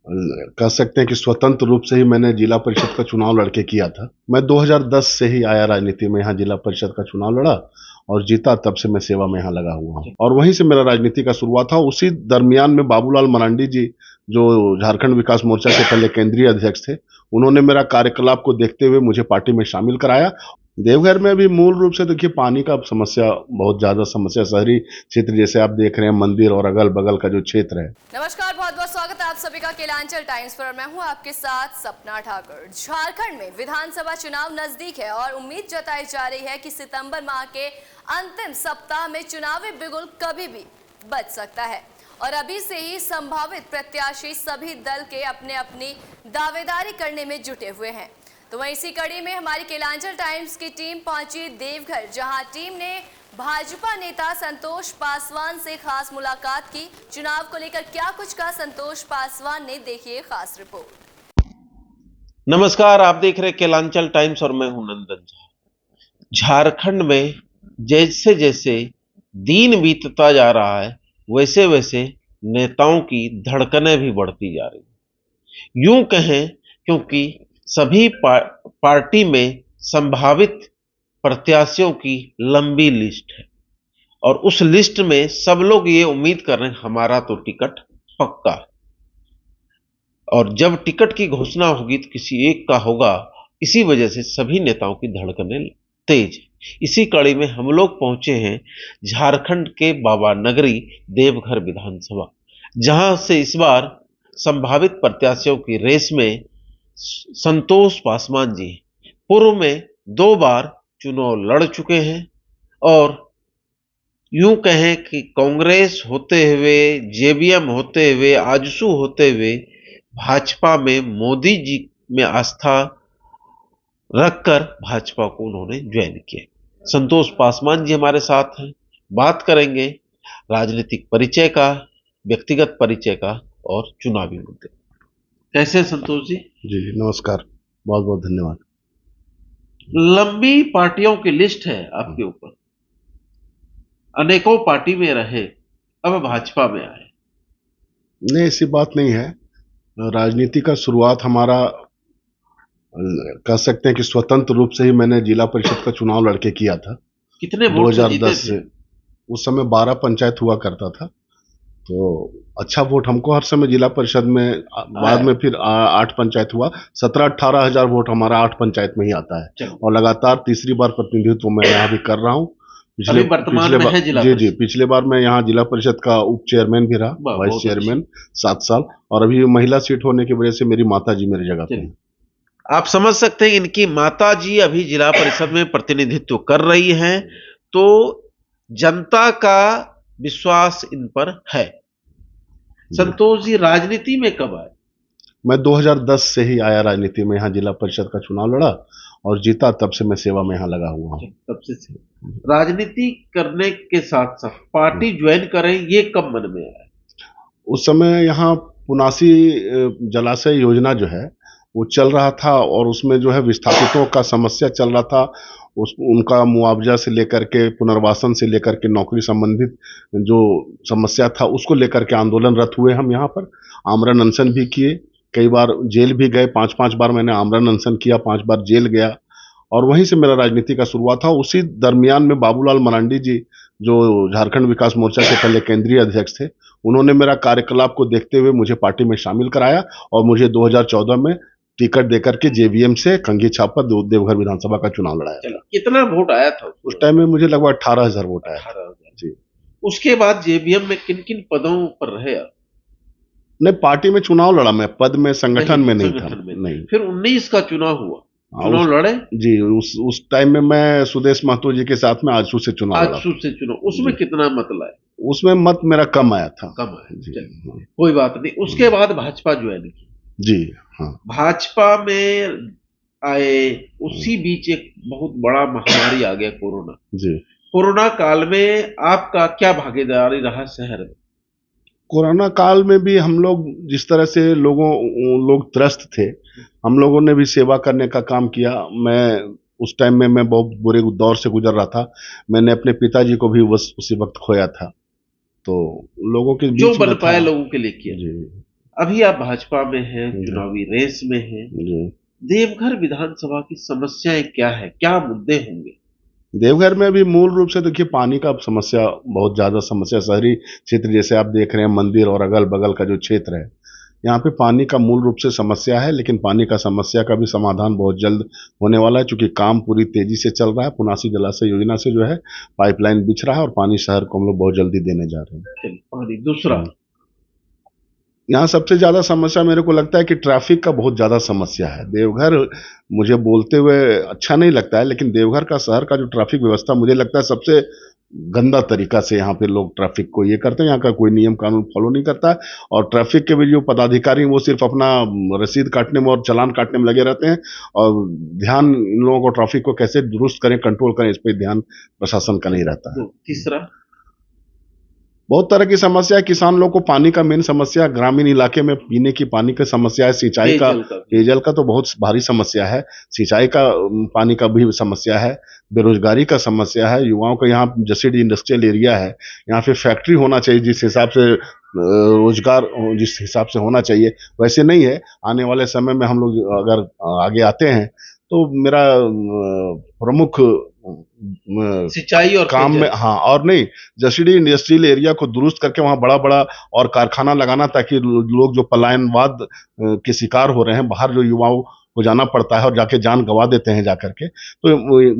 कह सकते हैं कि स्वतंत्र रूप से ही मैंने जिला परिषद का चुनाव लड़के किया था। मैं 2010 से ही आया राजनीति में, यहाँ जिला परिषद का चुनाव लड़ा और जीता। तब से मैं सेवा में यहाँ लगा हुआ हूँ और वहीं से मेरा राजनीति का शुरुआत था। उसी दरमियान में बाबूलाल मरांडी जी, जो झारखंड विकास मोर्चा के पहले केंद्रीय अध्यक्ष थे, उन्होंने मेरा कार्यकलाप को देखते हुए मुझे पार्टी में शामिल कराया। देवघर में भी मूल रूप से देखिए पानी का समस्या, बहुत ज्यादा समस्या, शहरी क्षेत्र जैसे आप देख रहे हैं, मंदिर और अगल बगल का जो क्षेत्र है। नमस्कार, बहुत बहुत स्वागत है आप सभी का केलांचल टाइम्स पर। मैं हूं आपके साथ सपना ठाकुर। झारखंड में विधानसभा चुनाव नजदीक है और उम्मीद जताई जा रही है कि सितंबर माह के अंतिम सप्ताह में चुनावी बिगुल कभी भी बच सकता है और अभी से ही संभावित प्रत्याशी सभी दल के अपने अपनी दावेदारी करने में जुटे हुए हैं। तो वहीं इसी कड़ी में हमारी केलांचल टाइम्स की टीम पहुंची देवघर, जहां टीम ने भाजपा नेता संतोष पासवान से खास मुलाकात की। चुनाव को लेकर क्या कुछ कहा संतोष पासवान ने, देखिए खास रिपोर्ट। नमस्कार, आप देख रहे केलांचल टाइम्स और मैं हूं नंदन झा। झारखंड में जैसे जैसे दिन बीतता जा रहा है वैसे वैसे नेताओं की धड़कनें भी बढ़ती जा रही। यूं कहें क्योंकि सभी पार्टी में संभावित प्रत्याशियों की लंबी लिस्ट है और उस लिस्ट में सब लोग ये उम्मीद कर रहे हैं हमारा तो टिकट पक्का है और जब टिकट की घोषणा होगी तो किसी एक का होगा। इसी वजह से सभी नेताओं की धड़कनें तेज है। इसी कड़ी में हम लोग पहुंचे हैं झारखंड के बाबा नगरी देवघर विधानसभा, जहां से इस बार संभावित प्रत्याशियों की रेस में संतोष पासवान जी पूर्व में 2 बार चुनाव लड़ चुके हैं और यूं कहें कि कांग्रेस होते हुए, जेवीएम होते हुए, आजसू होते हुए भाजपा में मोदी जी में आस्था रखकर भाजपा को उन्होंने ज्वाइन किया। संतोष पासवान जी हमारे साथ हैं, बात करेंगे राजनीतिक परिचय का, व्यक्तिगत परिचय का और चुनावी मुद्दे। कैसे संतोष जी? जी नमस्कार, बहुत बहुत धन्यवाद। लंबी पार्टियों की लिस्ट है आपके ऊपर, अनेकों पार्टी में रहे, अब भाजपा में आए। नहीं, ऐसी बात नहीं है। राजनीति का शुरुआत हमारा, कह सकते हैं कि स्वतंत्र रूप से ही मैंने जिला परिषद का चुनाव लड़के किया था। कितने वोट से जीते 2010 से। उस समय 12 पंचायत हुआ करता था, तो अच्छा वोट हमको हर समय जिला परिषद में, बाद में फिर 8 पंचायत हुआ। 17-18 हजार वोट हमारा 8 पंचायत में ही आता है और लगातार तीसरी बार प्रतिनिधित्व मैं यहाँ भी कर रहा हूँ। पिछले पिछले बार मैं यहाँ जिला परिषद का उप चेयरमैन भी रहा, वाइस चेयरमैन 7 साल, और अभी महिला सीट होने की वजह से मेरी माता जी मेरी जगह पे। आप समझ सकते हैं इनकी माता जी अभी जिला परिषद में प्रतिनिधित्व कर रही हैं, तो जनता का विश्वास इन पर है। संतोष जी राजनीति में कब आए? मैं 2010 से ही आया राजनीति में, यहाँ जिला परिषद का चुनाव लड़ा और जीता। तब से मैं सेवा में यहाँ लगा हुआ हूँ। तब से राजनीति करने के साथ साथ पार्टी ज्वाइन करें, ये कब मन में आया? उस समय यहाँ पुनासी जलाशय योजना जो है वो चल रहा था और उसमें जो है विस्थापितों का समस्या चल रहा था। उनका मुआवजा से लेकर के, पुनर्वासन से लेकर के, नौकरी संबंधित जो समस्या था उसको लेकर के आंदोलनरत हुए हम यहाँ पर। आमरण अनशन भी किए, कई बार जेल भी गए। 5-5 बार मैंने आमरण अनशन किया, 5 बार जेल गया और वहीं से मेरा राजनीति का शुरुआत था। उसी दरमियान में बाबूलाल मरांडी जी, जो झारखंड विकास मोर्चा के पहले केंद्रीय अध्यक्ष थे, उन्होंने मेरा कार्यकलाप को देखते हुए मुझे पार्टी में शामिल कराया और मुझे 2014 में टिकट देकर के जेवीएम से कंघी छापा देवघर विधानसभा का चुनाव लड़ाया। कितना वोट आया था उस टाइम में? मुझे लगभग 18,000 वोट आया। 18,000 जी। उसके बाद जेवीएम में किन किन पदों पर रहे आप? नहीं, पार्टी में चुनाव लड़ा मैं, पद में, संगठन में नहीं था। नहीं। फिर 19 का चुनाव हुआ, चुनाव लड़े जी। उस टाइम में मैं सुदेश महतो जी के साथ में आजसू से चुनाव लड़ा। आजसू से चुनाव, उसमें कितना मत लाए? उसमें मत मेरा कम आया था। कम आया, कोई बात नहीं। उसके बाद भाजपा ज्वाइन की? जी हाँ। भाजपा में आए, उसी बीच एक बहुत बड़ा महामारी आ गया, कोरोना जी। कोरोना काल में आपका क्या भागीदारी रहा शहर में? कोरोना काल में भी हम लोग जिस तरह से लोग त्रस्त थे, हम लोगों ने भी सेवा करने का काम किया। मैं उस टाइम में मैं बहुत बुरे दौर से गुजर रहा था। मैंने अपने पिताजी को भी उसी वक्त खोया था, तो लोगों के बीच जो बन पाए लोगों के लिए किया। अभी आप भाजपा में हैं, चुनावी रेस में हैं। देवघर विधानसभा की समस्याएं क्या है, क्या मुद्दे होंगे? देवघर में भी मूल रूप से देखिए पानी का समस्या बहुत ज्यादा समस्या, शहरी क्षेत्र जैसे आप देख रहे हैं, मंदिर और अगल बगल का जो क्षेत्र है, यहाँ पे पानी का मूल रूप से समस्या है। लेकिन पानी का समस्या का भी समाधान बहुत जल्द होने वाला है, क्योंकि काम पूरी तेजी से चल रहा है। पुनासी जलाशय योजना से जो है पाइपलाइन बिछ रहा है और पानी शहर को हम लोग बहुत जल्दी देने जा रहे हैं। पानी दूसरा, यहाँ सबसे ज्यादा समस्या मेरे को लगता है कि ट्रैफिक का बहुत ज्यादा समस्या है। देवघर मुझे बोलते हुए अच्छा नहीं लगता है, लेकिन देवघर का शहर का जो ट्रैफिक व्यवस्था मुझे लगता है सबसे गंदा तरीका से यहाँ पे लोग ट्रैफिक को ये करते हैं। यहाँ का कोई नियम कानून फॉलो नहीं करता है, और ट्रैफिक के भी जो पदाधिकारी वो सिर्फ अपना रसीद काटने में और चालान काटने में लगे रहते हैं, और ध्यान इन लोगों को ट्रैफिक को कैसे दुरुस्त करें, कंट्रोल करें, इस पर ध्यान प्रशासन का नहीं रहता है। तीसरा, बहुत तरह की समस्या है। किसान लोग को पानी का मेन समस्या, ग्रामीण इलाके में पीने की पानी की समस्या है, सिंचाई का, पेयजल का तो बहुत भारी समस्या है, सिंचाई का पानी का भी समस्या है, बेरोजगारी का समस्या है। युवाओं का यहाँ जसीडीह इंडस्ट्रियल एरिया है, यहाँ पे फैक्ट्री होना चाहिए जिस हिसाब से रोजगार जिस हिसाब से होना चाहिए वैसे नहीं है। आने वाले समय में हम लोग अगर आगे आते हैं तो मेरा प्रमुख सिंचाई और काम में, हाँ, और नहीं, जसीडीह इंडस्ट्रियल एरिया को दुरुस्त करके वहाँ बड़ा बड़ा और कारखाना लगाना, ताकि लोग जो पलायनवाद के शिकार हो रहे हैं, बाहर जो युवाओं को जाना पड़ता है और जाके जान गंवा देते हैं जाकर के, तो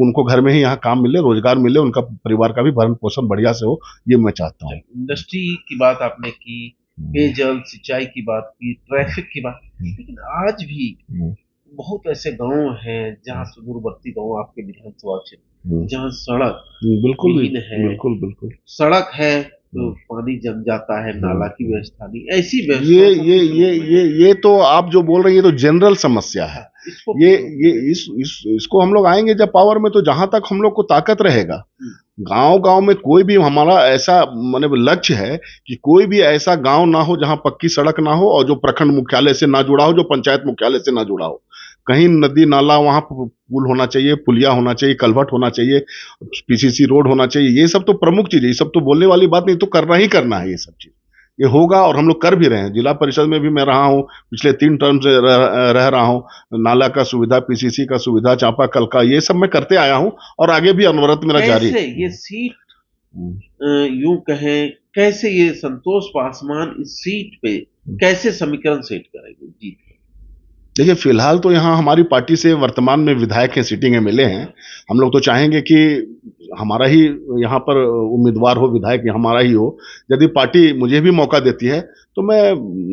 उनको घर में ही यहाँ काम मिले, रोजगार मिले, उनका परिवार का भी भरण पोषण बढ़िया से हो, ये मैं चाहता हूँ। इंडस्ट्री की बात आपने की, पेयजल सिंचाई की बात की, ट्रैफिक की बात, लेकिन आज भी बहुत ऐसे गांव हैं जहाँ सुदूरवर्ती गांव आपके विधानसभा क्षेत्र, जहाँ सड़क बिल्कुल है, बिल्कुल सड़क है तो पानी जम जाता है, नाला की व्यवस्था नहीं, ऐसी व्यवस्था ये तो आप जो बोल रहे हैं ये तो जनरल समस्या है। इसको हम लोग आएंगे जब पावर में, तो जहां तक हम लोग को ताकत रहेगा, गांव गांव में कोई भी हमारा ऐसा माने लक्ष्य है कि कोई भी ऐसा गांव ना हो जहां पक्की सड़क ना हो, और जो प्रखंड मुख्यालय से ना जुड़ा हो, जो पंचायत मुख्यालय से ना जुड़ा हो। कहीं नदी नाला, वहां पुल होना चाहिए, पुलिया होना चाहिए, कलवट होना चाहिए, पीसीसी रोड होना चाहिए। ये सब तो प्रमुख चीज है, ये सब तो बोलने वाली बात नहीं, तो करना ही करना है। ये सब चीज ये होगा और हम लोग कर भी रहे हैं। जिला परिषद में भी मैं रहा हूँ, पिछले 3 टर्म से रह रहा हूँ। नाला का सुविधा, पीसीसी का सुविधा, चापाकल का, ये सब मैं करते आया हूँ और आगे भी अनवरत मेरा जारी है। ये सीट यूं कहें, कैसे ये संतोष पासवान इस सीट पे कैसे समीकरण सेट करेंगे जी? देखिए, फिलहाल तो यहाँ हमारी पार्टी से वर्तमान में विधायक हैं, सिटिंग एमएलए हैं। हम लोग तो चाहेंगे कि हमारा ही यहाँ पर उम्मीदवार हो, विधायक हमारा ही हो। यदि पार्टी मुझे भी मौका देती है तो मैं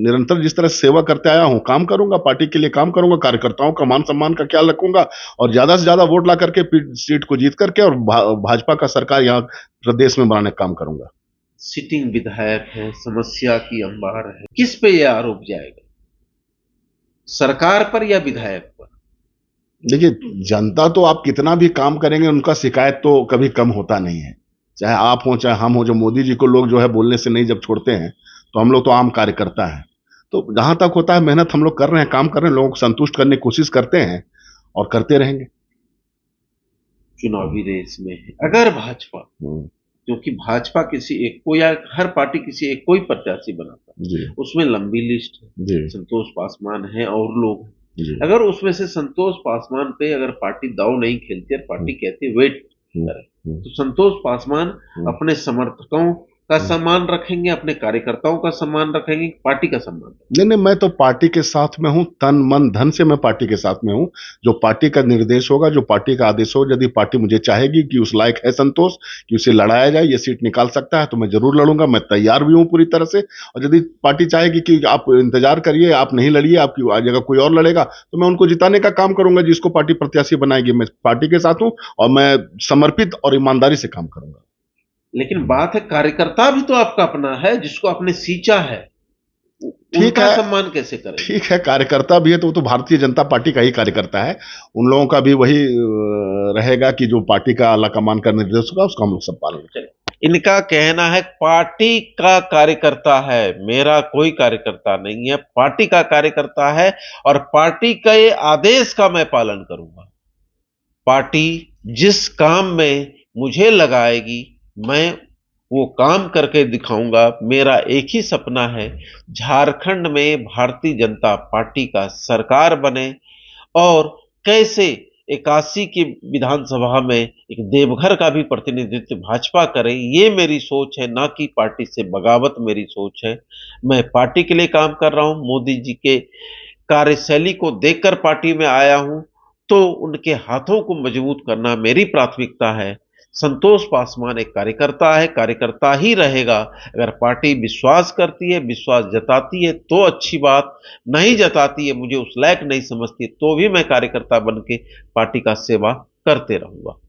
निरंतर जिस तरह सेवा करते आया हूँ, काम करूंगा, पार्टी के लिए काम करूंगा, कार्यकर्ताओं का मान सम्मान का ख्याल रखूंगा, और ज्यादा से ज्यादा वोट ला करके सीट को जीत करके और भाजपा का सरकार यहाँ प्रदेश में बनाने का काम करूंगा। सिटिंग विधायक है, समस्या की अंबार है, किस पे यह आरोप जाएगा, सरकार पर या विधायक पर? देखिए, जनता तो आप कितना भी काम करेंगे, उनका शिकायत तो कभी कम होता नहीं है, चाहे आप हो चाहे हम हो। जो मोदी जी को लोग जो है बोलने से नहीं जब छोड़ते हैं, तो हम लोग तो आम कार्यकर्ता हैं। तो जहां तक होता है मेहनत हम लोग कर रहे हैं, काम कर रहे हैं, लोगों को संतुष्ट करने की कोशिश करते हैं और करते रहेंगे। चुनावी रेस में है अगर भाजपा, क्योंकि भाजपा किसी एक को या हर पार्टी किसी एक को ही प्रत्याशी बनाता है, उसमें लंबी लिस्ट है, संतोष पासवान है और लोग, अगर उसमें से संतोष पासवान पे अगर पार्टी दाव नहीं खेलती और पार्टी कहती है वेट करें, तो संतोष पासवान अपने समर्थकों का सम्मान रखेंगे, अपने कार्यकर्ताओं का सम्मान रखेंगे, पार्टी का सम्मान? नहीं, मैं तो पार्टी के साथ में हूं, तन मन धन से मैं पार्टी के साथ में हूं। जो पार्टी का निर्देश होगा, जो पार्टी का आदेश हो, यदि पार्टी मुझे चाहेगी कि उस लायक है संतोष कि उसे लड़ाया जाए, ये सीट निकाल सकता है, तो मैं जरूर लड़ूंगा, मैं तैयार भी हूं पूरी तरह से। और यदि पार्टी चाहेगी कि आप इंतजार करिए, आप नहीं लड़िए, आपकी जगह कोई और लड़ेगा, तो मैं उनको जिताने का काम करूंगा, जिसको पार्टी प्रत्याशी बनाएगी। मैं पार्टी के साथ हूं और मैं समर्पित और ईमानदारी से काम करूंगा। लेकिन बात है, कार्यकर्ता भी तो आपका अपना है, जिसको आपने सींचा है, उनका सम्मान कैसे करें? ठीक है, कार्यकर्ता भी है तो वो तो भारतीय जनता पार्टी का ही कार्यकर्ता है, उन लोगों का भी वही रहेगा कि जो पार्टी का आला कमान का निर्देश होगा उसका हम लोग सब पालन करें। इनका कहना है पार्टी का कार्यकर्ता है, मेरा कोई कार्यकर्ता नहीं है, पार्टी का कार्यकर्ता है और पार्टी के आदेश का मैं पालन करूंगा। पार्टी जिस काम में मुझे लगाएगी मैं वो काम करके दिखाऊंगा। मेरा एक ही सपना है, झारखंड में भारतीय जनता पार्टी का सरकार बने और कैसे 81 की विधानसभा में एक देवघर का भी प्रतिनिधित्व भाजपा करे, ये मेरी सोच है, ना कि पार्टी से बगावत मेरी सोच है। मैं पार्टी के लिए काम कर रहा हूं। मोदी जी के कार्यशैली को देखकर पार्टी में आया हूं, तो उनके हाथों को मजबूत करना मेरी प्राथमिकता है। संतोष पासवान एक कार्यकर्ता है, कार्यकर्ता ही रहेगा। अगर पार्टी विश्वास करती है, विश्वास जताती है तो अच्छी बात, नहीं जताती है, मुझे उस लायक नहीं समझती, तो भी मैं कार्यकर्ता बन के पार्टी का सेवा करते रहूंगा।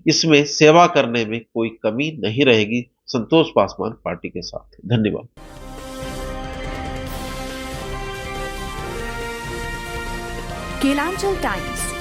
इसमें सेवा करने में कोई कमी नहीं रहेगी। संतोष पासवान पार्टी के साथ है। धन्यवाद। केलांचल टाइम्स